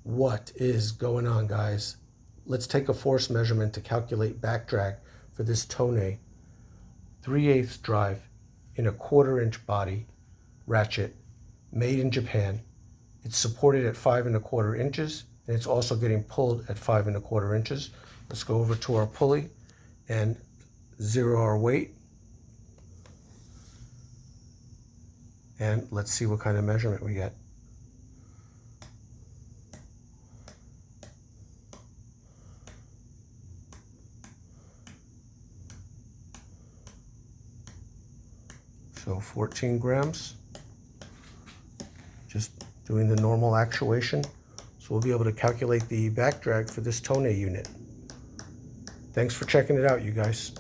What is going on, guys? Let's take a force measurement to calculate back drag for this TONE 3/8 drive in a 1/4-inch body ratchet made in Japan. It's supported at 5 1/4 inches, and it's also getting pulled at 5 1/4 inches. Let's go over to our pulley and zero our weight. And let's see what kind of measurement we get. So 14 grams, just doing the normal actuation. So we'll be able to calculate the back drag for this TONE unit. Thanks for checking it out, you guys.